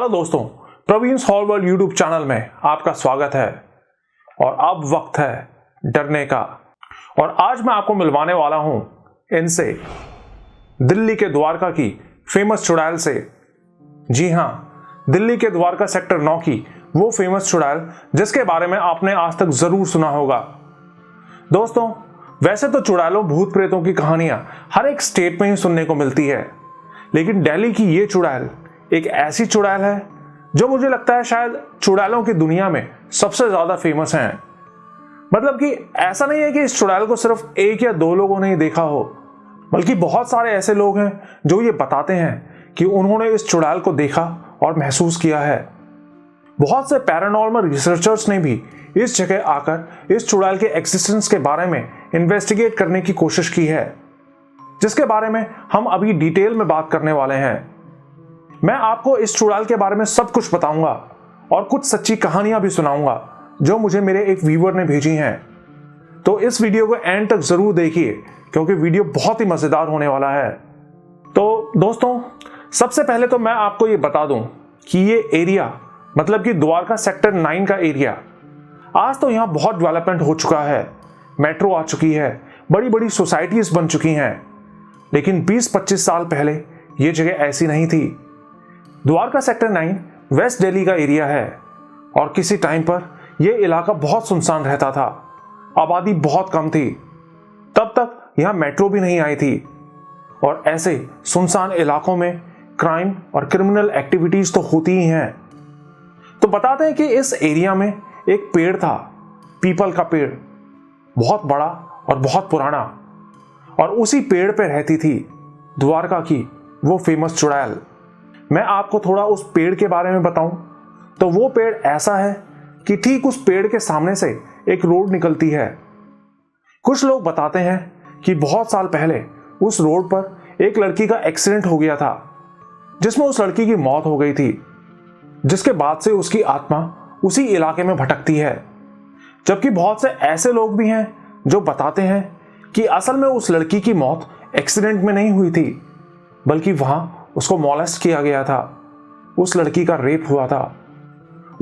दोस्तों, Praveen solve world YouTube channel में आपका स्वागत है। और अब वक्त है डरने का। और आज मैं आपको मिलवाने वाला हूं इनसे, दिल्ली के द्वारका की फेमस चुड़ैल से। जी हां, दिल्ली के द्वारका सेक्टर 9 की वो फेमस चुड़ैल जिसके बारे में आपने आज तक जरूर सुना होगा। दोस्तों, वैसे तो चुड़ैलों भूत प्रेतों की कहानियां हर एक स्टेट में ही सुनने को मिलती है, लेकिन दिल्ली की ये चुड़ैल एक ऐसी चुड़ैल है जो मुझे लगता है शायद चुड़ैलों की दुनिया में सबसे ज्यादा फेमस है। मतलब कि ऐसा नहीं है कि इस चुड़ैल को सिर्फ एक या दो लोगों ने ही देखा हो, बल्कि बहुत सारे ऐसे लोग हैं जो ये बताते हैं कि उन्होंने इस चुड़ैल को देखा और महसूस किया है। बहुत से पैरानॉर्मल रिसर्चर्स ने भी इस जगह आकर इस चुड़ैल के एग्जिस्टेंस के बारे में इन्वेस्टिगेट करने की कोशिश की है, जिसके बारे में हम अभी डिटेल में बात करने वाले हैं। मैं आपको इस चुड़ैल के बारे में सब कुछ बताऊंगा और कुछ सच्ची कहानियां भी सुनाऊंगा जो मुझे मेरे एक व्यूअर ने भेजी हैं। तो इस वीडियो को एंड तक जरूर देखिए क्योंकि वीडियो बहुत ही मजेदार होने वाला है। तो दोस्तों, सबसे पहले तो मैं आपको ये बता दूं कि ये एरिया मतलब कि द्वारका सेक्टर 9 का एरिया आज तो यहां बहुत डेवलपमेंट हो चुका है। मेट्रो आ चुकी है, बड़ी बड़ी सोसाइटीज बन चुकी हैं, लेकिन 20-25 साल पहले ये जगह ऐसी नहीं थी। द्वारका सेक्टर 9 वेस्ट दिल्ली का एरिया है और किसी टाइम पर यह इलाका बहुत सुनसान रहता था, आबादी बहुत कम थी। तब तक यहां मेट्रो भी नहीं आई थी और ऐसे सुनसान इलाकों में क्राइम और क्रिमिनल एक्टिविटीज तो होती ही हैं। तो बताते हैं कि इस एरिया में एक पेड़ था, पीपल का पेड़, बहुत बड़ा और बहुत पुराना, और उसी पेड़ पे रहती थी द्वारका की वो फेमस चुड़ैल। मैं आपको थोड़ा उस पेड़ के बारे में बताऊं तो वो पेड़ ऐसा है कि ठीक उस पेड़ के सामने से एक रोड निकलती है। कुछ लोग बताते हैं कि बहुत साल पहले उस रोड पर एक लड़की का एक्सीडेंट हो गया था जिसमें उस लड़की की मौत हो गई थी, जिसके बाद से उसकी आत्मा उसी इलाके में भटकती है। जबकि बहुत से ऐसे लोग भी हैं जो बताते हैं कि असल में उस लड़की की मौत एक्सीडेंट में नहीं हुई थी, बल्कि वहां उसको मॉलेस्ट किया गया था। उस लड़की का रेप हुआ था।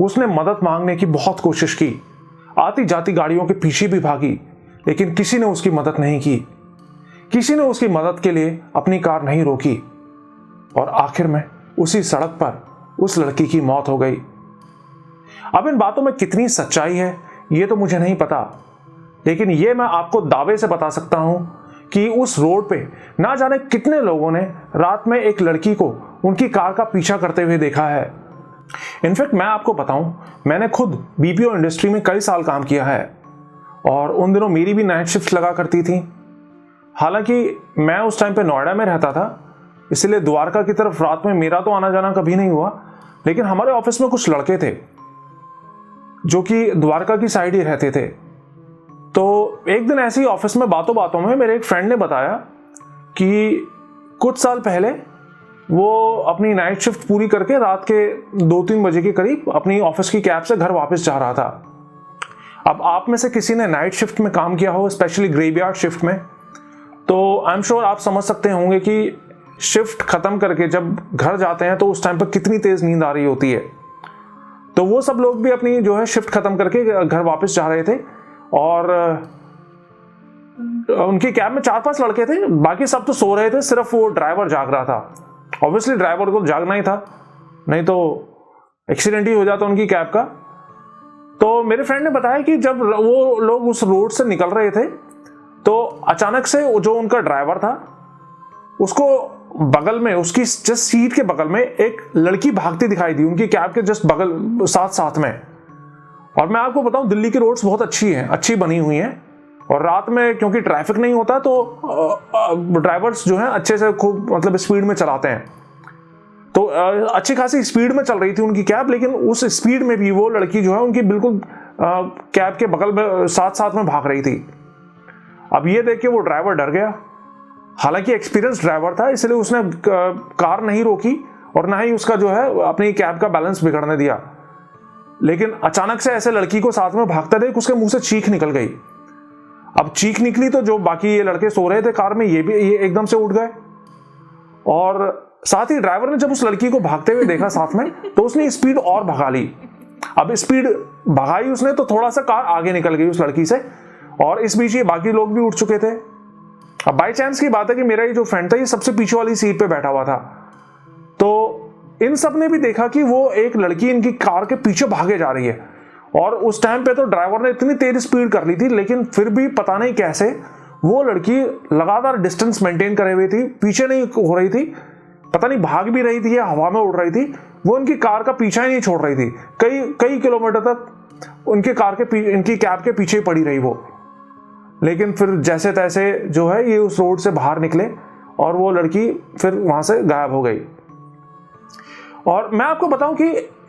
उसने मदद मांगने की बहुत कोशिश की, आती जाती गाड़ियों के पीछे भी भागी, लेकिन किसी ने उसकी मदद नहीं की। किसी ने उसकी मदद के लिए अपनी कार नहीं रोकी और आखिर में उसी सड़क पर उस लड़की की मौत हो गई। अब इन बातों में कितनी सच्चाई है ये तो मुझे नहीं पता, लेकिन ये मैं आपको दावे से बता सकता हूं कि उस रोड पे ना जाने कितने लोगों ने रात में एक लड़की को उनकी कार का पीछा करते हुए देखा है। इनफैक्ट मैं आपको बताऊं, मैंने खुद बीपीओ इंडस्ट्री में कई साल काम किया है और उन दिनों मेरी भी नाइट शिफ्ट लगा करती थी। हालांकि मैं उस टाइम पे नोएडा में रहता था, इसलिए द्वारका की तरफ रात में मेरा तो आना जाना कभी नहीं हुआ, लेकिन हमारे ऑफिस में कुछ लड़के थे जो कि द्वारका की साइड ही रहते थे। तो एक दिन ऐसे ही ऑफिस में बातों बातों में मेरे एक फ्रेंड ने बताया कि कुछ साल पहले वो अपनी नाइट शिफ्ट पूरी करके रात के 2-3 बजे के करीब अपनी ऑफिस की कैब से घर वापस जा रहा था। अब आप में से किसी ने नाइट शिफ्ट में काम किया हो, स्पेशली ग्रेवयार्ड शिफ्ट में, तो आई एम श्योर आप समझ सकते होंगे कि शिफ्ट खत्म करके जब घर जाते हैं तो उस टाइम पर कितनी तेज नींद आ रही होती है। तो वो सब लोग भी अपनी जो है शिफ्ट खत्म करके घर वापस जा रहे थे और उनकी कैब में 4-5 लड़के थे, बाकी सब तो सो रहे थे, सिर्फ वो ड्राइवर जाग रहा था। ऑब्वियसली ड्राइवर को जागना ही था, नहीं तो एक्सीडेंट ही हो जाता उनकी कैब का। तो मेरे फ्रेंड ने बताया कि जब वो लोग उस रोड से निकल रहे थे तो अचानक से जो उनका ड्राइवर था उसको बगल में, उसकी जस्ट सीट के बगल में एक लड़की भागती दिखाई दी, उनकी कैब के जस्ट बगल साथ में। और मैं आपको बताऊं, दिल्ली की रोड्स बहुत अच्छी बनी हुई हैं और रात में क्योंकि ट्रैफिक नहीं होता तो ड्राइवर्स जो हैं अच्छे से खूब मतलब स्पीड में चलाते हैं। तो अच्छी खासी स्पीड में चल रही थी उनकी कैब, लेकिन उस स्पीड में भी वो लड़की जो है उनकी बिल्कुल कैब के बगल में साथ में भाग रही थी। अब ये देख के वो ड्राइवर डर गया। हालांकि एक्सपीरियंस ड्राइवर था, इसलिए उसने कार नहीं रोकी और ना ही उसका जो है अपनी कैब का बैलेंस बिगड़ने दिया। लेकिन अचानक से ऐसे लड़की को साथ में भागता देख उसके मुंह से चीख निकल गई। अब चीख निकली तो जो बाकी ये लड़के सो रहे थे कार में, ये एकदम से उठ गए और साथ ही ड्राइवर ने जब उस लड़की को भागते हुए देखा साथ में, तो उसने स्पीड और भगा ली। अब स्पीड भगाई उसने तो थोड़ा सा कार आगे निकल गई उस लड़की से, और इस बीच ये बाकी लोग भी उठ चुके थे। अब बाई चांस की बात है कि मेरा ये जो फ्रेंड था ये सबसे पीछे वाली सीट पे बैठा हुआ था, तो इन सब ने भी देखा कि वो एक लड़की इनकी कार के पीछे भागे जा रही है। और उस टाइम पे तो ड्राइवर ने इतनी तेज स्पीड कर ली थी, लेकिन फिर भी पता नहीं कैसे वो लड़की लगातार डिस्टेंस मेंटेन करे हुई थी, पीछे नहीं हो रही थी, पता नहीं भाग भी रही थी या हवा में उड़ रही थी, वो इनकी कार का पीछा ही नहीं छोड़ रही थी। कई किलोमीटर तक उनकी इनकी कैब के पीछे पड़ी रही वो। लेकिन फिर जैसे तैसे जो है ये उस रोड से बाहर निकले और वो लड़की फिर वहां से गायब हो गई। और मैं आपको बताऊं कि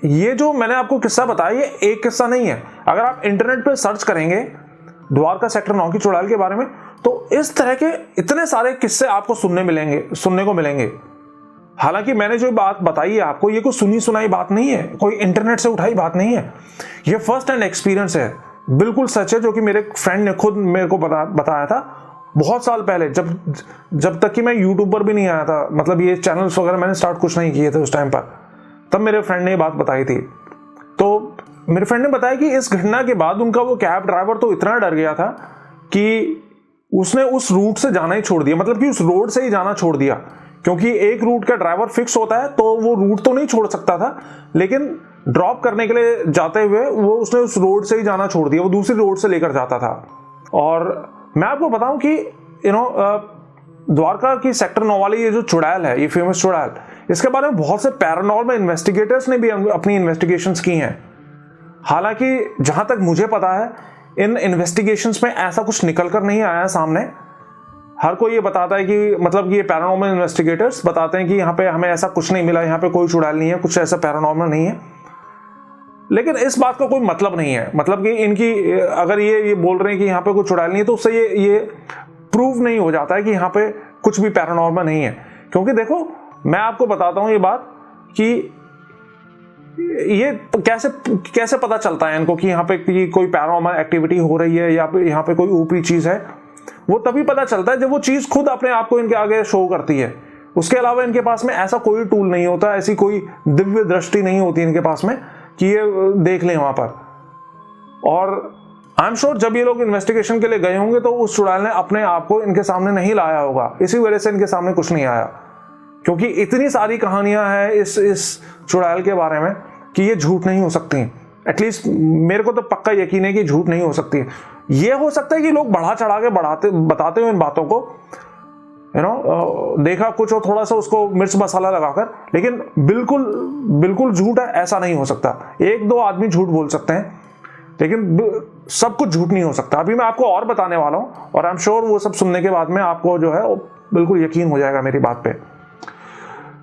ये जो मैंने आपको किस्सा बताया ये एक किस्सा नहीं है। अगर आप इंटरनेट पे सर्च करेंगे द्वारका सेक्टर 9 की चुड़ैल के बारे में, तो इस तरह के इतने सारे किस्से आपको सुनने को मिलेंगे। हालांकि मैंने जो बात बताई है आपको, ये कोई सुनी सुनाई बात नहीं है, कोई इंटरनेट से उठाई बात नहीं है, ये फर्स्ट हैंड एक्सपीरियंस है, बिल्कुल सच है, जो कि मेरे फ्रेंड ने खुद मेरे को बताया था बहुत साल पहले, जब तक कि मैं यूट्यूब पर भी नहीं आया था, मतलब ये चैनल्स वगैरह मैंने स्टार्ट कुछ नहीं किए थे उस टाइम पर, तब मेरे फ्रेंड ने ये बात बताई थी। तो मेरे फ्रेंड ने बताया कि इस घटना के बाद उनका वो कैब ड्राइवर तो इतना डर गया था कि उसने उस रूट से जाना ही छोड़ दिया, मतलब कि उस रोड से ही जाना छोड़ दिया, क्योंकि एक रूट का ड्राइवर फिक्स होता है तो वो रूट तो नहीं छोड़ सकता था, लेकिन ड्रॉप करने के लिए जाते हुए उसने उस रोड से ही जाना छोड़ दिया, वो दूसरी रोड से लेकर जाता था। और मैं आपको बताऊं कि द्वारका की सेक्टर 9 वाली ये जो चुड़ैल है, ये फेमस चुड़ैल, इसके बारे में बहुत से पैरानॉर्मल इन्वेस्टिगेटर्स ने भी अपनी इन्वेस्टिगेशंस की हैं। हालांकि जहां तक मुझे पता है इन इन्वेस्टिगेशंस में ऐसा कुछ निकल कर नहीं आया सामने। हर कोई ये बताता है कि मतलब कि ये पैरानॉर्मल इन्वेस्टिगेटर्स बताते हैं कि यहाँ पे हमें ऐसा कुछ नहीं मिला, यहाँ पे कोई चुड़ैल नहीं है, कुछ ऐसा पैरानॉर्मल नहीं है, लेकिन इस बात का कोई मतलब नहीं है। मतलब कि इनकी अगर ये बोल रहे हैं कि यहाँ पे कोई चुड़ैल नहीं है, तो उससे ये प्रूव नहीं हो जाता है कि यहाँ पे कुछ भी पैरानॉर्मल नहीं है। क्योंकि देखो मैं आपको बताता हूँ ये बात कि ये कैसे पता चलता है इनको कि यहाँ पे कोई पैरानॉर्मल एक्टिविटी हो रही है या यहाँ पे कोई ऊपरी चीज है। वो तभी पता चलता है जब वो चीज खुद अपने आप को इनके आगे शो करती है। उसके अलावा इनके पास में ऐसा कोई टूल नहीं होता, ऐसी कोई दिव्य दृष्टि नहीं होती इनके पास में कि ये देख लें वहां पर। और आई एम श्योर जब ये लोग इन्वेस्टिगेशन के लिए गए होंगे तो उस चुड़ैल ने अपने आप को इनके सामने नहीं लाया होगा, इसी वजह से इनके सामने कुछ नहीं आया। क्योंकि इतनी सारी कहानियां हैं इस चुड़ैल के बारे में कि ये झूठ नहीं हो सकती। एटलीस्ट मेरे को तो पक्का यकीन है कि झूठ नहीं हो सकती। ये हो सकता है कि लोग बढ़ा चढ़ा के बताते हो इन बातों को, देखा कुछ और थोड़ा सा उसको मिर्च मसाला लगाकर, लेकिन बिल्कुल झूठ है ऐसा नहीं हो सकता। एक दो आदमी झूठ बोल सकते हैं, लेकिन सब कुछ झूठ नहीं हो सकता। अभी मैं आपको और बताने वाला हूं और आई एम श्योर वो सब सुनने के बाद में आपको जो है बिल्कुल यकीन हो जाएगा मेरी बात पे।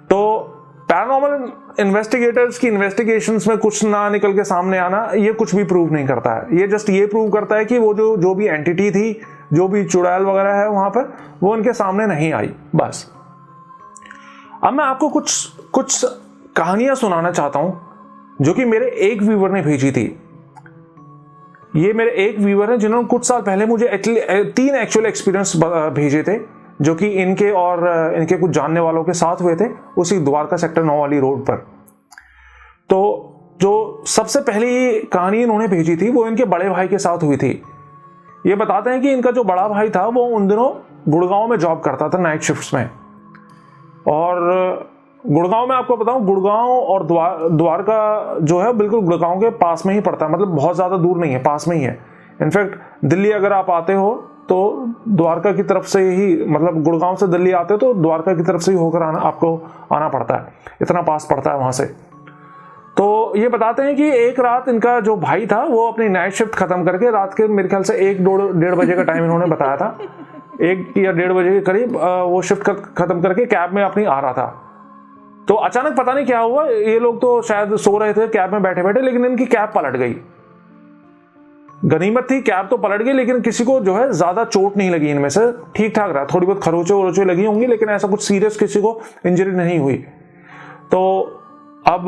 तो पैरानॉर्मल इन्वेस्टिगेटर्स की इन्वेस्टिगेशंस में कुछ ना निकल के सामने आना ये कुछ भी प्रूव नहीं करता है। ये जस्ट ये प्रूव करता है कि वो जो भी एंटिटी थी, जो भी चुड़ैल वगैरह है वहां पर, वो उनके सामने नहीं आई, बस। अब मैं आपको कुछ कहानियां सुनाना चाहता हूं जो कि मेरे एक व्यूअर ने भेजी थी। ये मेरे एक व्यूअर हैं जिन्होंने कुछ साल पहले मुझे 3 एक्चुअल एक्सपीरियंस भेजे थे, जो कि इनके और इनके कुछ जानने वालों के साथ हुए थे उसी द्वारका सेक्टर 9 वाली रोड पर। तो जो सबसे पहली कहानी इन्होंने भेजी थी वो इनके बड़े भाई के साथ हुई थी। ये बताते हैं कि इनका जो बड़ा भाई था वो उन दिनों गुड़गांव में जॉब करता था, नाइट शिफ्ट्स में। और गुड़गांव में आपको बताऊं, गुड़गांव और द्वारका जो है बिल्कुल गुड़गांव के पास में ही पड़ता है, मतलब बहुत ज्यादा दूर नहीं है, पास में ही है। इनफैक्ट दिल्ली अगर आप आते हो तो द्वारका की तरफ से ही, मतलब गुड़गांव से दिल्ली आते हो तो द्वारका की तरफ से ही होकर आपको आना पड़ता है, इतना पास पड़ता है वहां से। तो ये बताते हैं कि एक रात इनका जो भाई था वो अपनी नाइट शिफ्ट खत्म करके रात के मेरे ख्याल से 1-1:30 बजे का टाइम इन्होंने बताया था, 1 या 1:30 बजे के करीब वो शिफ्ट खत्म करके कैब में अपनी आ रहा था। तो अचानक पता नहीं क्या हुआ, ये लोग तो शायद सो रहे थे कैब में बैठे बैठे, लेकिन इनकी कैब पलट गई। गनीमत थी कैब तो पलट गई, लेकिन किसी को जो है ज्यादा चोट नहीं लगी, इनमें से ठीक ठाक रहा, थोड़ी बहुत खरोचे वरोचे लगी होंगी, लेकिन ऐसा कुछ सीरियस किसी को इंजरी नहीं हुई। तो अब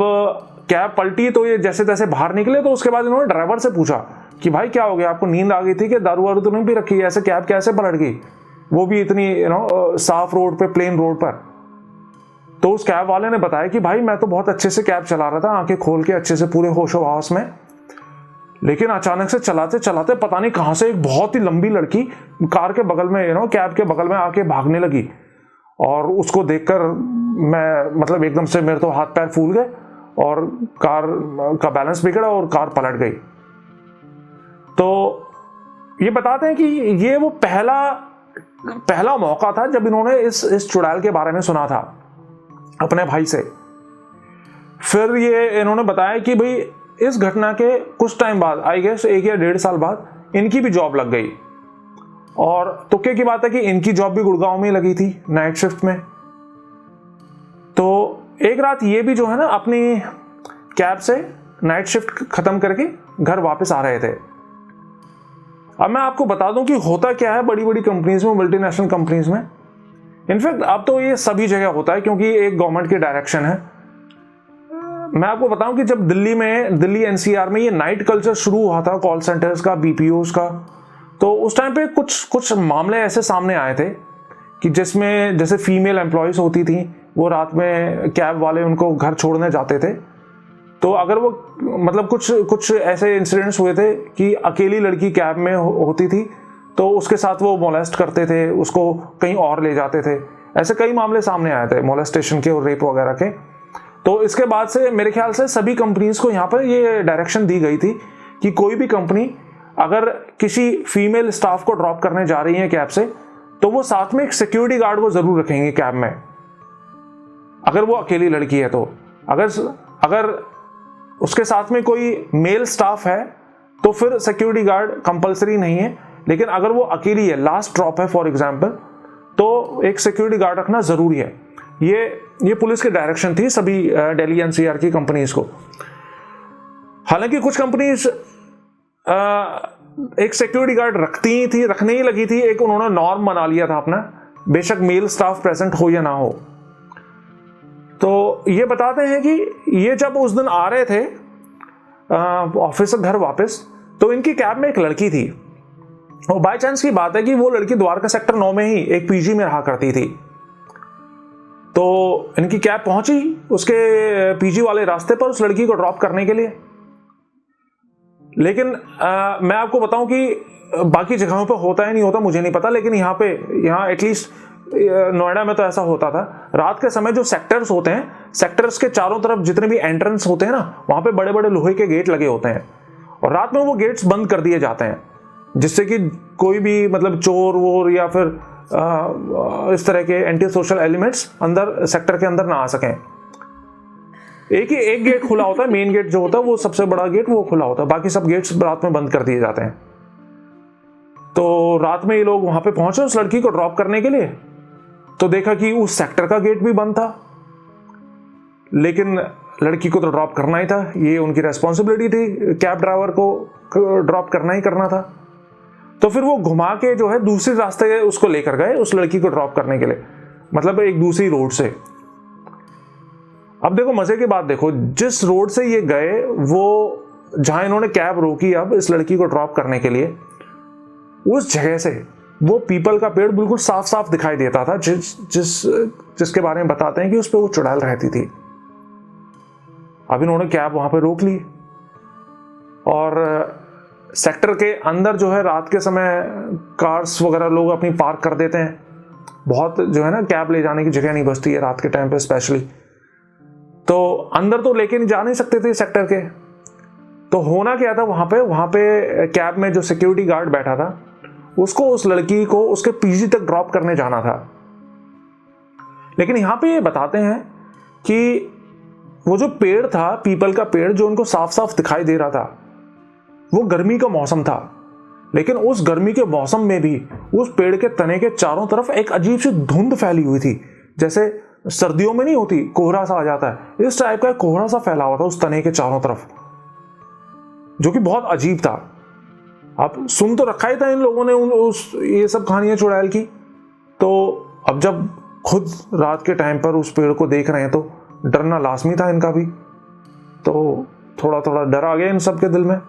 कैब पलटी तो ये जैसे तैसे बाहर निकले। तो उसके बाद इन्होंने ड्राइवर से पूछा कि भाई क्या हो गया, आपको नींद आ गई थी कि दारू वारू तो नहीं पी रखी, ऐसे कैब कैसे पलट गई, वो भी इतनी साफ रोड पे, प्लेन रोड पर। तो उस कैब वाले ने बताया कि भाई मैं तो बहुत अच्छे से कैब चला रहा था, आंखें खोल के अच्छे से पूरे होशो हवास में, लेकिन अचानक से चलाते चलाते पता नहीं कहां से एक बहुत ही लंबी लड़की कार के बगल में कैब के बगल में आके भागने लगी। और उसको देखकर मैं मतलब एकदम से मेरे तो हाथ पैर फूल गए और कार का बैलेंस बिगड़ा और कार पलट गई। तो ये बताते हैं कि ये वो पहला मौका था जब इन्होंने इस चुड़ैल के बारे में सुना था अपने भाई से। फिर ये इन्होंने बताया कि भाई इस घटना के कुछ टाइम बाद, आई गेस 1 या 1.5 साल बाद, इनकी भी जॉब लग गई। और तुक्के की बात है कि इनकी जॉब भी गुड़गांव में लगी थी नाइट शिफ्ट में। तो एक रात ये भी जो है ना अपनी कैब से नाइट शिफ्ट खत्म करके घर वापस आ रहे थे। अब मैं आपको बता दूं कि होता क्या है बड़ी बड़ी कंपनीज में, मल्टीनेशनल कंपनीज में, इनफैक्ट अब तो ये सभी जगह होता है क्योंकि एक गवर्नमेंट की डायरेक्शन है। मैं आपको बताऊं कि जब दिल्ली एनसीआर में ये नाइट कल्चर शुरू हुआ था कॉल सेंटर्स का, बीपीओस का, तो उस टाइम पे कुछ मामले ऐसे सामने आए थे कि जिसमें जैसे फीमेल एम्प्लॉयज होती थी, वो रात में कैब वाले उनको घर छोड़ने जाते थे। तो अगर वो मतलब कुछ ऐसे इंसिडेंट्स हुए थे कि अकेली लड़की कैब में होती थी तो उसके साथ वो मोलेस्ट करते थे, उसको कहीं और ले जाते थे। ऐसे कई मामले सामने आए थे मोलेस्टेशन के और रेप वगैरह के। तो इसके बाद से मेरे ख्याल से सभी कंपनीज को यहाँ पर ये डायरेक्शन दी गई थी कि कोई भी कंपनी अगर किसी फीमेल स्टाफ को ड्रॉप करने जा रही है कैब से, तो वो साथ में एक सिक्योरिटी गार्ड वो जरूर रखेंगे कैब में, अगर वो अकेली लड़की है तो। अगर उसके साथ में कोई मेल स्टाफ है तो फिर सिक्योरिटी गार्ड कंपलसरी नहीं है, लेकिन अगर वो अकेली है, लास्ट ड्रॉप है फॉर एग्जांपल, तो एक सिक्योरिटी गार्ड रखना जरूरी है। ये पुलिस की डायरेक्शन थी सभी दिल्ली एनसीआर की कंपनीज को। हालांकि कुछ कंपनीज एक सिक्योरिटी गार्ड रखने ही लगी थी, एक उन्होंने नॉर्म बना लिया था अपना, बेशक मेल स्टाफ प्रेजेंट हो या ना हो। तो ये बताते हैं कि ये जब उस दिन आ रहे थे ऑफिस से घर वापस, तो इनकी कैब में एक लड़की थी और बाय चांस की बात है कि वो लड़की द्वारका सेक्टर 9 में ही एक पीजी में रहा करती थी। तो इनकी कैब पहुंची उसके पीजी वाले रास्ते पर उस लड़की को ड्रॉप करने के लिए। लेकिन मैं आपको बताऊं कि बाकी जगहों पर होता है नहीं होता मुझे नहीं पता, लेकिन यहाँ एटलीस्ट नोएडा में तो ऐसा होता था। रात के समय जो सेक्टर्स होते हैं, सेक्टर्स के चारों तरफ जितने भी एंट्रेंस होते हैं ना, वहां पे बड़े बड़े लोहे के गेट लगे होते हैं और रात में वो गेट्स बंद कर दिए जाते हैं, जिससे कि कोई भी मतलब चोर वोर या फिर इस तरह के एंटी सोशल एलिमेंट्स अंदर सेक्टर के अंदर ना आ सकें। एक गेट खुला होता है, मेन गेट जो होता है वो सबसे बड़ा गेट वो खुला होता है, बाकी सब गेट्स रात में बंद कर दिए जाते हैं। तो रात में ये लोग वहां पे पहुंचे उस लड़की को ड्रॉप करने के लिए, तो देखा कि उस सेक्टर का गेट भी बंद था, लेकिन लड़की को तो ड्रॉप करना ही था, ये उनकी रेस्पॉन्सिबिलिटी थी, कैब ड्राइवर को ड्रॉप करना ही करना था। तो फिर वो घुमा के जो है दूसरे रास्ते उसको लेकर गए उस लड़की को ड्रॉप करने के लिए, मतलब एक दूसरी रोड से। अब देखो मजे की बात, देखो जिस रोड से ये गए, वो जहां इन्होंने कैब रोकी अब इस लड़की को ड्रॉप करने के लिए, उस जगह से वो पीपल का पेड़ बिल्कुल साफ साफ दिखाई देता था, जिसके बारे में बताते हैं कि उस पर वो चुड़ैल रहती थी। अब इन्होंने कैब वहां पे रोक ली और सेक्टर के अंदर जो है रात के समय कार्स वगैरह लोग अपनी पार्क कर देते हैं, बहुत जो है ना कैब ले जाने की जगह नहीं बचती है रात के टाइम पे स्पेशली, तो अंदर तो लेके जा नहीं सकते थे सेक्टर के। तो होना क्या था वहां पे कैब में जो सिक्योरिटी गार्ड बैठा था, उसको उस लड़की को उसके पीजी तक ड्रॉप करने जाना था। लेकिन यहां पे ये बताते हैं कि वो जो पेड़ था, पीपल का पेड़ जो उनको साफ साफ दिखाई दे रहा था, वो गर्मी का मौसम था, लेकिन उस गर्मी के मौसम में भी उस पेड़ के तने के चारों तरफ एक अजीब सी धुंध फैली हुई थी, जैसे सर्दियों में नहीं होती कोहरा सा आ जाता है, इस टाइप का कोहरा सा फैला हुआ था उस तने के चारों तरफ, जो कि बहुत अजीब था। आप सुन तो रखा ही था इन लोगों ने ये सब कहानियां चुड़ैल की, तो अब जब खुद रात के टाइम पर उस पेड़ को देख रहे हैं तो डरना लाजमी था इनका भी, तो थोड़ा थोड़ा डर आ गया इन सब के दिल में।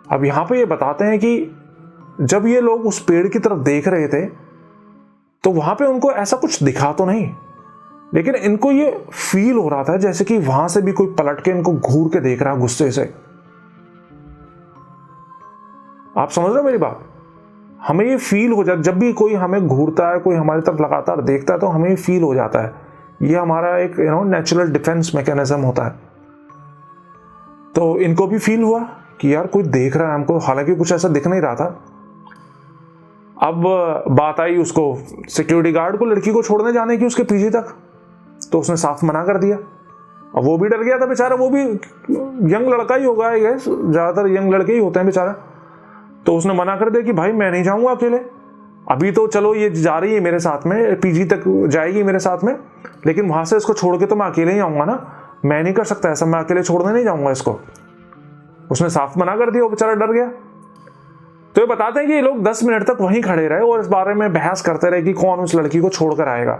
अब यहां पे ये बताते हैं कि जब ये लोग उस पेड़ की तरफ देख रहे थे तो वहां पे उनको ऐसा कुछ दिखा तो नहीं, लेकिन इनको ये फील हो रहा था जैसे कि वहां से भी कोई पलट के इनको घूर के देख रहा है गुस्से से। आप समझ रहे हो मेरी बात? हमें ये फील हो जाता, जब भी कोई हमें घूरता है, कोई हमारी तरफ लगातार देखता है, तो हमें ये फील हो जाता है। ये हमारा एक नेचुरल डिफेंस मैकेनिज्म होता है। तो इनको भी फील हुआ कि यार कोई देख रहा है हमको, हालांकि कुछ ऐसा दिख नहीं रहा था। अब बात आई उसको सिक्योरिटी गार्ड को लड़की को छोड़ने जाने की उसके पीछे तक, तो उसने साफ मना कर दिया। अब वो भी डर गया था बेचारा, वो भी यंग लड़का ही होगा, आई गेस, ज्यादातर यंग लड़के ही होते हैं बेचारा। तो उसने मना कर दिया कि भाई मैं नहीं जाऊंगा अकेले, अभी तो चलो ये जा रही है मेरे साथ में, पीजी तक जाएगी मेरे साथ में, लेकिन वहां से इसको छोड़ के तो मैं अकेले ही आऊंगा ना, मैं नहीं कर सकता ऐसा, मैं अकेले छोड़ने नहीं जाऊंगा इसको। उसने साफ मना कर दिया, वो बेचारा डर गया। तो ये बताते हैं कि ये लोग 10 मिनट तक वहीं खड़े रहे और इस बारे में बहस करते रहे कि कौन उस लड़की को छोड़कर आएगा।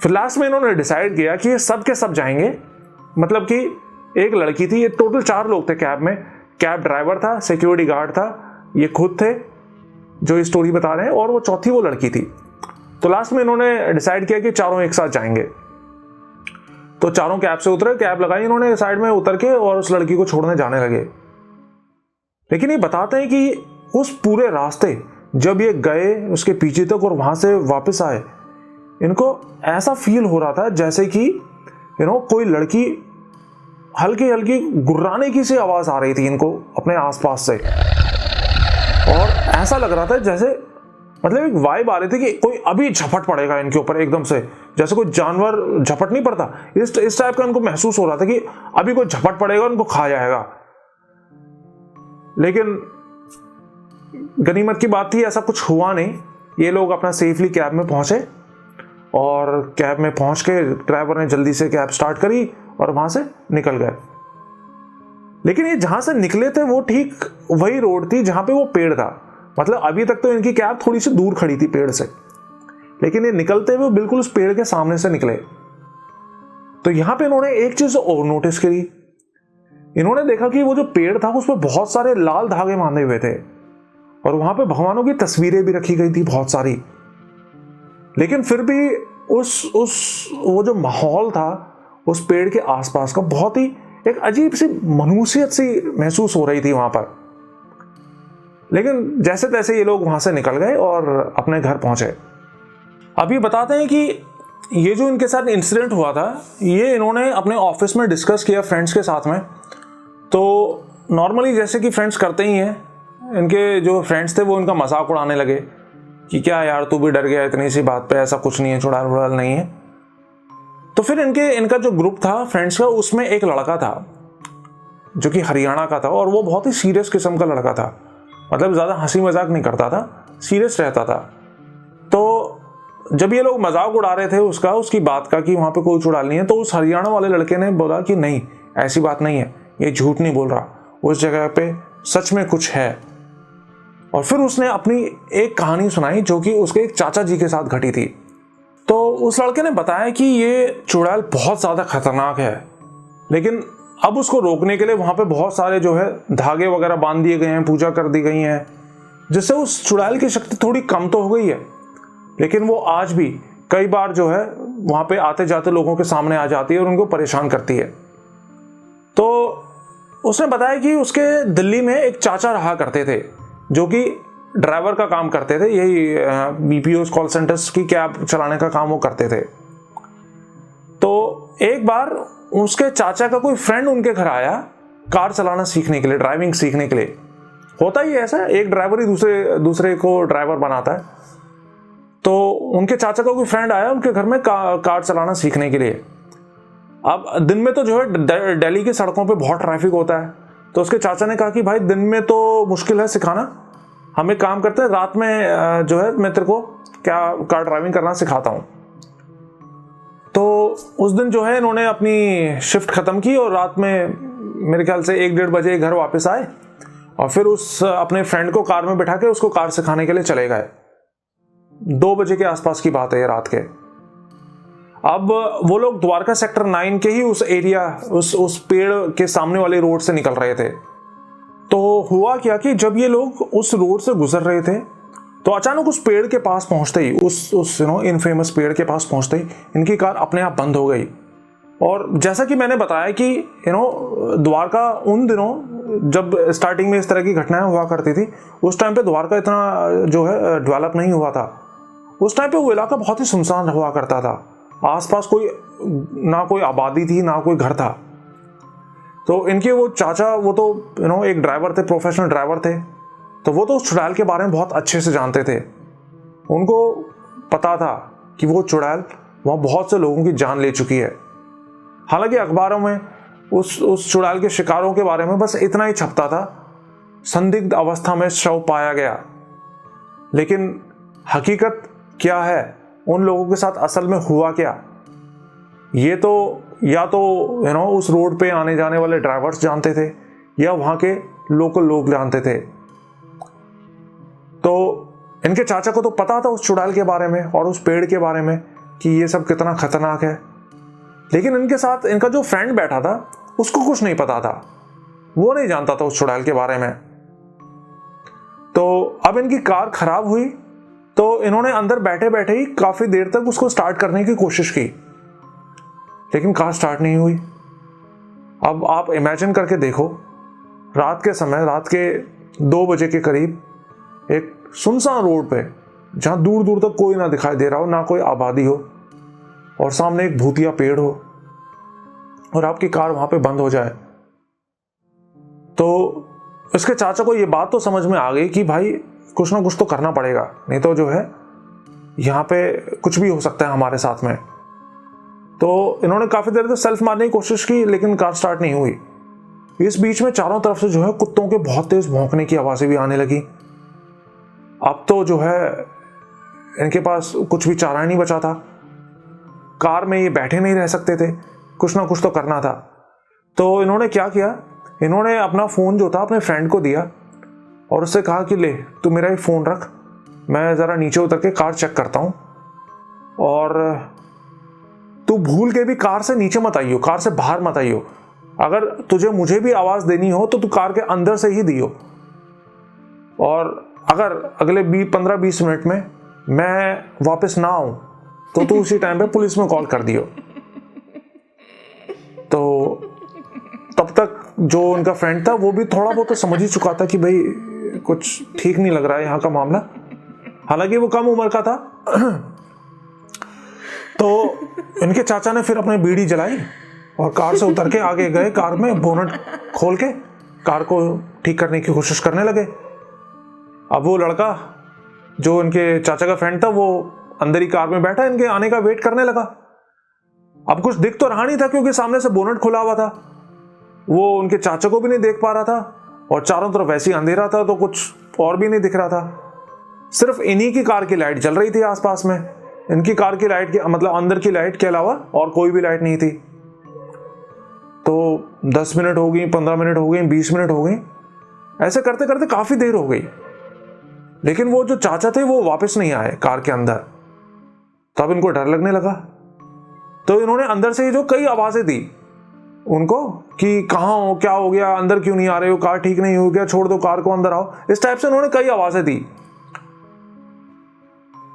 फिर लास्ट में इन्होंने डिसाइड किया कि ये सब के सब जाएंगे। मतलब कि एक लड़की थी, ये टोटल 4 लोग थे कैब में। कैब ड्राइवर था, सिक्योरिटी गार्ड था, ये खुद थे जो ये स्टोरी बता रहे हैं, और वो चौथी वो लड़की थी। तो लास्ट में इन्होंने डिसाइड किया कि चारों एक साथ जाएंगे। तो चारों कैब से उतरे, कैब लगाई इन्होंने साइड में उतर के, और उस लड़की को छोड़ने जाने लगे। लेकिन ये बताते हैं कि उस पूरे रास्ते जब ये गए उसके पीछे तक और वहां से वापस आए, इनको ऐसा फील हो रहा था जैसे कि कोई लड़की हल्की हल्की गुर्राने की सी आवाज आ रही थी इनको अपने आसपास से, और ऐसा लग रहा था जैसे मतलब एक वाइब आ रही थी कि कोई अभी झपट पड़ेगा इनके ऊपर एकदम से, जैसे कोई जानवर झपट नहीं पड़ता, इस टाइप का इनको महसूस हो रहा था कि अभी कोई झपट पड़ेगा, उनको खा जाएगा। लेकिन गनीमत की बात थी ऐसा कुछ हुआ नहीं। ये लोग अपना सेफली कैब में पहुंचे, और कैब में पहुंच के ड्राइवर ने जल्दी से कैब स्टार्ट करी और वहां से निकल गए। लेकिन ये जहां से निकले थे वो ठीक वही रोड थी जहां पे वो पेड़ था। मतलब अभी तक तो इनकी कैब थोड़ी सी दूर खड़ी थी पेड़ से, लेकिन ये निकलते हुए बिल्कुल उस पेड़ के सामने से निकले। तो यहां पे इन्होंने एक चीज और नोटिस करी। इन्होंने देखा कि वो जो पेड़ था उस पर बहुत सारे लाल धागे बांधे हुए थे, और वहां पे भगवानों की तस्वीरें भी रखी गई थी बहुत सारी। लेकिन फिर भी वो जो माहौल था उस पेड़ के आसपास का, बहुत ही एक अजीब सी मनुष्यत सी महसूस हो रही थी वहां पर। लेकिन जैसे तैसे ये लोग वहां से निकल गए और अपने घर पहुंचे। अब ये बताते हैं कि ये जो इनके साथ इंसिडेंट हुआ था, ये इन्होंने अपने ऑफिस में डिस्कस किया फ्रेंड्स के साथ में। तो नॉर्मली जैसे कि फ्रेंड्स करते ही हैं, इनके जो फ्रेंड्स थे वो इनका मजाक उड़ाने लगे कि क्या यार तू भी डर गया इतनी सी बात पे, ऐसा कुछ नहीं है, चुड़ैल वुड़ैल नहीं है। तो फिर इनका जो ग्रुप था फ्रेंड्स का, उसमें एक लड़का था जो कि हरियाणा का था, और वो बहुत ही सीरियस किस्म का लड़का था। मतलब ज़्यादा हंसी मजाक नहीं करता था, सीरियस रहता था। तो जब ये लोग मजाक उड़ा रहे थे उसकी बात का कि वहाँ पे कोई चुड़ैल नहीं है, तो उस हरियाणा वाले लड़के ने बोला कि नहीं ऐसी बात नहीं है, ये झूठ नहीं बोल रहा, उस जगह पे सच में कुछ है। और फिर उसने अपनी एक कहानी सुनाई जो कि उसके एक चाचा जी के साथ घटी थी। तो उस लड़के ने बताया कि ये चुड़ैल बहुत ज़्यादा खतरनाक है, लेकिन अब उसको रोकने के लिए वहाँ पे बहुत सारे जो है धागे वगैरह बांध दिए गए हैं, पूजा कर दी गई है, जिससे उस चुड़ैल की शक्ति थोड़ी कम तो हो गई है, लेकिन वो आज भी कई बार जो है वहाँ पे आते जाते लोगों के सामने आ जाती है और उनको परेशान करती है। तो उसने बताया कि उसके दिल्ली में एक चाचा रहा करते थे जो कि ड्राइवर का काम करते थे, यही बीपीओ कॉल सेंटर्स की कैब चलाने का काम वो करते थे। तो एक बार उसके चाचा का कोई फ्रेंड उनके घर आया कार चलाना सीखने के लिए, ड्राइविंग सीखने के लिए। होता ही ऐसा, एक ड्राइवर ही दूसरे को ड्राइवर बनाता है। तो उनके चाचा का कोई फ्रेंड आया उनके घर में कार चलाना सीखने के लिए। अब दिन में तो जो है दिल्ली की सड़कों पे बहुत ट्रैफिक होता है, तो उसके चाचा ने कहा कि भाई दिन में तो मुश्किल है सिखाना, हम एक काम करते हैं रात में जो है मैं तेरे को कार ड्राइविंग करना सिखाता हूँ। तो उस दिन जो है इन्होंने अपनी शिफ्ट ख़त्म की और रात में मेरे ख्याल से 1-1:30 बजे घर वापस आए, और फिर उस अपने फ्रेंड को कार में बैठा के उसको कार सिखाने के लिए चले गए। 2 बजे के आसपास की बात है ये रात के। अब वो लोग द्वारका सेक्टर 9 के ही उस एरिया उस पेड़ के सामने वाले रोड से निकल रहे थे। तो हुआ क्या कि जब ये लोग उस रोड से गुजर रहे थे तो अचानक उस पेड़ के पास पहुंचते ही, उस इनफेमस पेड़ के पास पहुंचते ही इनकी कार अपने आप बंद हो गई। और जैसा कि मैंने बताया कि द्वारका उन दिनों जब स्टार्टिंग में इस तरह की घटनाएं हुआ करती थी, उस टाइम पे द्वारका इतना जो है डेवलप नहीं हुआ था। उस टाइम पे वो इलाका बहुत ही सुनसान हुआ करता था, आसपास ना कोई आबादी थी ना कोई घर था। तो इनके वो चाचा, वो तो एक ड्राइवर थे, प्रोफेशनल ड्राइवर थे, तो वो तो उस चुड़ैल के बारे में बहुत अच्छे से जानते थे। उनको पता था कि वो चुड़ैल वहाँ बहुत से लोगों की जान ले चुकी है। हालांकि अखबारों में उस चुड़ैल के शिकारों के बारे में बस इतना ही छपता था, संदिग्ध अवस्था में शव पाया गया। लेकिन हकीकत क्या है, उन लोगों के साथ असल में हुआ क्या, ये तो या तो उस रोड पे आने जाने वाले ड्राइवर्स जानते थे या वहाँ के लोकल लोग जानते थे। तो इनके चाचा को तो पता था उस चुड़ैल के बारे में और उस पेड़ के बारे में कि ये सब कितना खतरनाक है। लेकिन इनके साथ इनका जो फ्रेंड बैठा था उसको कुछ नहीं पता था, वो नहीं जानता था उस चुड़ैल के बारे में। तो अब इनकी कार खराब हुई तो इन्होंने अंदर बैठे बैठे ही काफी देर तक उसको स्टार्ट करने की कोशिश की, लेकिन कार स्टार्ट नहीं हुई। अब आप इमेजिन करके देखो, रात के समय, रात के 2 बजे के करीब एक सुनसान रोड पे, जहां दूर दूर तक कोई ना दिखाई दे रहा हो, ना कोई आबादी हो, और सामने एक भूतिया पेड़ हो, और आपकी कार वहां पे बंद हो जाए। तो इसके चाचा को ये बात तो समझ में आ गई कि भाई कुछ ना कुछ तो करना पड़ेगा, नहीं तो जो है यहाँ पे कुछ भी हो सकता है हमारे साथ में। तो इन्होंने काफी देर तक सेल्फ मारने की कोशिश की, लेकिन कार स्टार्ट नहीं हुई। इस बीच में चारों तरफ से जो है कुत्तों के बहुत तेज भौंकने की आवाजें भी आने लगी। अब तो जो है इनके पास कुछ भी चारा नहीं बचा था, कार में ये बैठे नहीं रह सकते थे, कुछ ना कुछ तो करना था। तो इन्होंने क्या किया, इन्होंने अपना फ़ोन जो था अपने फ्रेंड को दिया और उससे कहा कि ले तू मेरा ही फ़ोन रख, मैं ज़रा नीचे उतर के कार चेक करता हूँ, और तू भूल के भी कार से नीचे मत आइयो, कार से बाहर मत आइयो। अगर तुझे मुझे भी आवाज़ देनी हो तो तू कार के अंदर से ही दियो, और अगर अगले 15-20 मिनट में मैं वापस ना आऊँ तो तू उसी टाइम पे पुलिस में कॉल कर दियो। तो तब तक जो उनका फ्रेंड था वो भी थोड़ा बहुत तो समझ ही चुका था कि भाई कुछ ठीक नहीं लग रहा है यहाँ का मामला। हालांकि वो कम उम्र का था। तो इनके चाचा ने फिर अपने बीड़ी जलाई और कार से उतर के आगे गए, कार में बोनट खोल के कार को ठीक करने की कोशिश करने लगे। अब वो लड़का जो इनके चाचा का फ्रेंड था वो अंदर ही कार में बैठा इनके आने का वेट करने लगा। अब कुछ दिख तो रहा नहीं था क्योंकि सामने से बोनट खुला हुआ था, वो उनके चाचा को भी नहीं देख पा रहा था, और चारों तरफ वैसे ही अंधेरा था तो कुछ और भी नहीं दिख रहा था। सिर्फ इन्हीं की कार की लाइट जल रही थी आसपास में, इनकी कार की लाइट के मतलब अंदर की लाइट के अलावा और कोई भी लाइट नहीं थी। तो 10 मिनट हो गई, 15 मिनट हो गई, 20 मिनट हो गई, ऐसे करते करते काफी देर हो गई, लेकिन वो जो चाचा थे वो वापस नहीं आए कार के अंदर। तब इनको डर लगने लगा, तो इन्होंने अंदर से जो कई आवाजें दी उनको कि कहाँ हो, क्या हो गया, अंदर क्यों नहीं आ रहे हो, कार ठीक नहीं हो गया, छोड़ दो कार को, अंदर आओ। इस टाइप से उन्होंने कई आवाजें दी,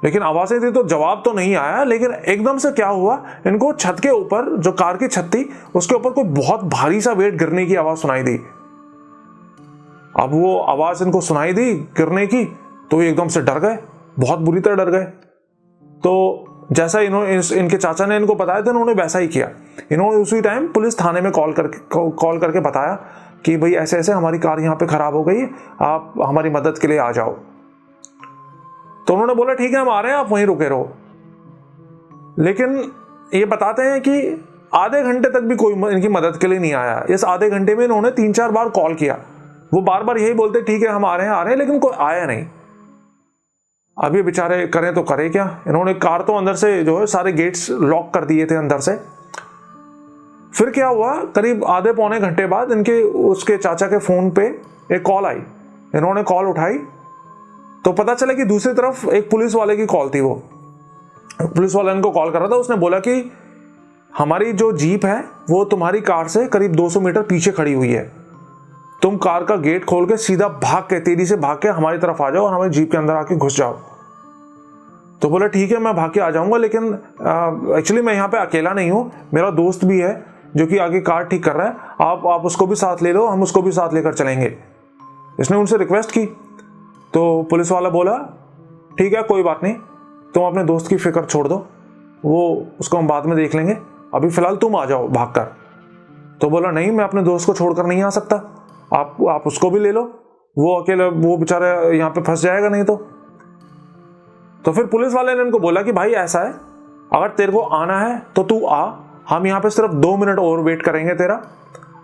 लेकिन आवाजें दी तो जवाब तो नहीं आया। लेकिन एकदम से क्या हुआ, इनको छत के ऊपर, जो कार की छत थी उसके ऊपर कोई बहुत भारी सा वेट गिरने की आवाज सुनाई दी। अब वो आवाज इनको सुनाई दी गिरने की तो एकदम से डर गए, बहुत बुरी तरह डर गए। तो जैसा इनके चाचा ने इनको बताया था, इन्होंने वैसा ही किया। इन्होंने उसी टाइम पुलिस थाने में कॉल करके बताया कि भाई ऐसे ऐसे हमारी कार यहाँ पे खराब हो गई, आप हमारी मदद के लिए आ जाओ। तो उन्होंने बोला ठीक है हम आ रहे हैं, आप वहीं रुके रहो। लेकिन ये बताते हैं कि आधे घंटे तक भी कोई इनकी मदद के लिए नहीं आया। इस आधे घंटे में इन्होंने 3-4 बार कॉल किया, वो बार बार यही बोलते ठीक है हम आ रहे हैं, लेकिन कोई आया नहीं। अब ये बेचारे करें तो करें क्या। इन्होंने कार तो अंदर से जो है सारे गेट्स लॉक कर दिए थे अंदर से। फिर क्या हुआ, करीब आधे पौने घंटे बाद उसके चाचा के फोन पे एक कॉल आई। इन्होंने कॉल उठाई तो पता चला कि दूसरी तरफ एक पुलिस वाले की कॉल थी। वो पुलिस वाला इनको कॉल कर रहा था, उसने बोला कि हमारी जो जीप है वो तुम्हारी कार से करीब 200 मीटर पीछे खड़ी हुई है, तुम कार का गेट खोल के सीधा तेजी से भाग के हमारी तरफ आ जाओ और हमारी जीप के अंदर आके घुस जाओ। तो बोला ठीक है, मैं भाग के आ जाऊंगा, लेकिन एक्चुअली मैं यहाँ पे अकेला नहीं हूँ, मेरा दोस्त भी है जो कि आगे कार ठीक कर रहा है, आप उसको भी साथ ले लो, हम उसको भी साथ लेकर चलेंगे। इसने उनसे रिक्वेस्ट की। तो पुलिस वाला बोला ठीक है, कोई बात नहीं, तुम अपने दोस्त की फिक्र छोड़ दो, वो उसको हम बाद में देख लेंगे, अभी फिलहाल तुम आ जाओ भागकर। तो बोला नहीं, मैं अपने दोस्त को छोड़कर नहीं आ सकता, आप उसको भी ले लो, वो अकेले, वो बेचारा यहाँ पे फंस जाएगा नहीं तो फिर पुलिस वाले ने इनको बोला कि भाई ऐसा है, अगर तेरे को आना है तो तू आ, हम यहाँ पे सिर्फ 2 मिनट और वेट करेंगे तेरा,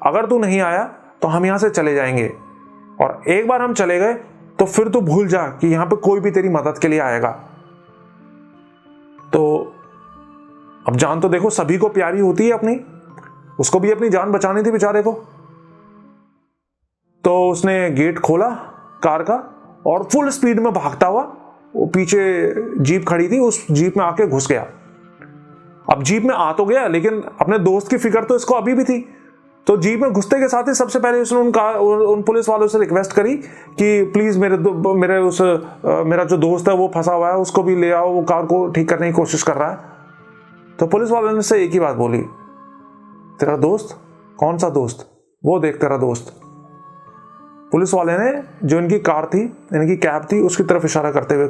अगर तू नहीं आया तो हम यहाँ से चले जाएंगे, और एक बार हम चले गए तो फिर तू भूल जा कि यहाँ पे कोई भी तेरी मदद के लिए आएगा। तो अब जान तो देखो सभी को प्यारी होती है अपनी, उसको भी अपनी जान बचानी थी बेचारे को। तो उसने गेट खोला कार का और फुल स्पीड में भागता हुआ वो पीछे जीप खड़ी थी, उस जीप में आके घुस गया। अब जीप में आ तो गया, लेकिन अपने दोस्त की फिक्र तो इसको अभी भी थी। तो जीप में घुसते के साथ ही सबसे पहले उसने उन पुलिस वालों से रिक्वेस्ट करी कि प्लीज मेरा जो दोस्त है वो फंसा हुआ है, उसको भी ले आओ, वो कार को ठीक करने की कोशिश कर रहा है। तो पुलिस वालों ने से एक ही बात बोली, तेरा दोस्त? कौन सा दोस्त? वो देख तेरा दोस्त। पुलिस वाले ने जो इनकी कार थी, इनकी कैब थी, उसकी तरफ इशारा करते हुए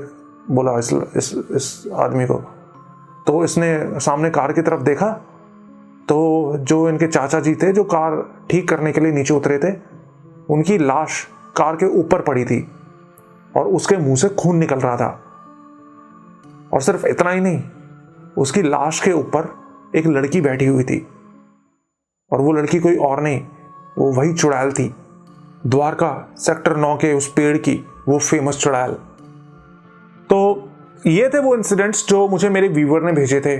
बोला इस आदमी को। तो इसने सामने कार की तरफ देखा तो जो इनके चाचा जी थे जो कार ठीक करने के लिए नीचे उतरे थे, उनकी लाश कार के ऊपर पड़ी थी और उसके मुंह से खून निकल रहा था। और सिर्फ इतना ही नहीं, उसकी लाश के ऊपर एक लड़की बैठी हुई थी, और वो लड़की कोई और नहीं, वो वही चुड़ैल थी, द्वारका सेक्टर 9 के उस पेड़ की वो फेमस चुड़ैल। तो ये थे वो इंसिडेंट्स जो मुझे मेरे व्यूअर ने भेजे थे।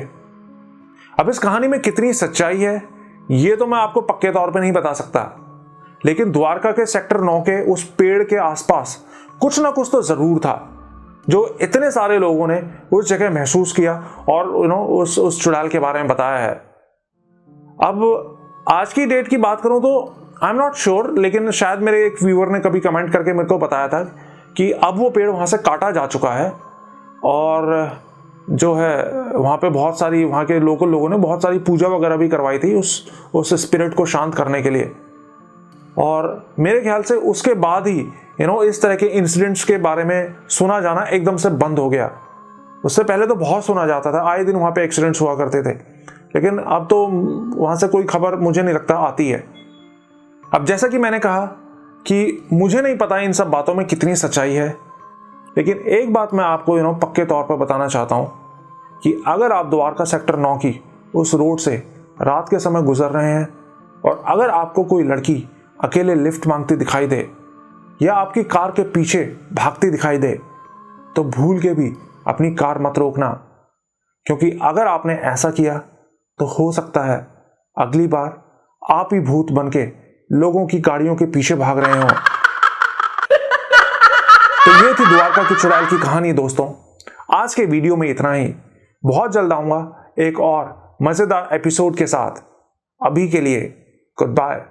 अब इस कहानी में कितनी सच्चाई है ये तो मैं आपको पक्के तौर पे नहीं बता सकता, लेकिन द्वारका के सेक्टर 9 के उस पेड़ के आसपास कुछ ना कुछ तो जरूर था जो इतने सारे लोगों ने उस जगह महसूस किया और उस चुड़ैल के बारे में बताया है। अब आज की डेट की बात करूं तो आई एम नॉट श्योर, लेकिन शायद मेरे एक व्यूअर ने कभी कमेंट करके मेरे को बताया था कि अब वो पेड़ वहां से काटा जा चुका है, और जो है वहाँ पे बहुत सारी वहाँ के लोकल लोगों ने बहुत सारी पूजा वगैरह भी करवाई थी उस स्पिरिट को शांत करने के लिए। और मेरे ख्याल से उसके बाद ही इस तरह के इंसिडेंट्स के बारे में सुना जाना एकदम से बंद हो गया। उससे पहले तो बहुत सुना जाता था, आए दिन वहाँ पे एक्सीडेंट्स हुआ करते थे, लेकिन अब तो वहाँ से कोई खबर मुझे नहीं लगता आती है। अब जैसा कि मैंने कहा कि मुझे नहीं पता इन सब बातों में कितनी सच्चाई है, लेकिन एक बात मैं आपको पक्के तौर पर बताना चाहता हूं कि अगर आप द्वारका सेक्टर 9 की उस रोड से रात के समय गुजर रहे हैं और अगर आपको कोई लड़की अकेले लिफ्ट मांगती दिखाई दे या आपकी कार के पीछे भागती दिखाई दे, तो भूल के भी अपनी कार मत रोकना, क्योंकि अगर आपने ऐसा किया तो हो सकता है अगली बार आप ही भूत बनके लोगों की गाड़ियों के पीछे भाग रहे हो। तो ये थी द्वारका की चुड़ैल की कहानी दोस्तों। आज के वीडियो में इतना ही, बहुत जल्द आऊंगा एक और मजेदार एपिसोड के साथ। अभी के लिए गुड बाय।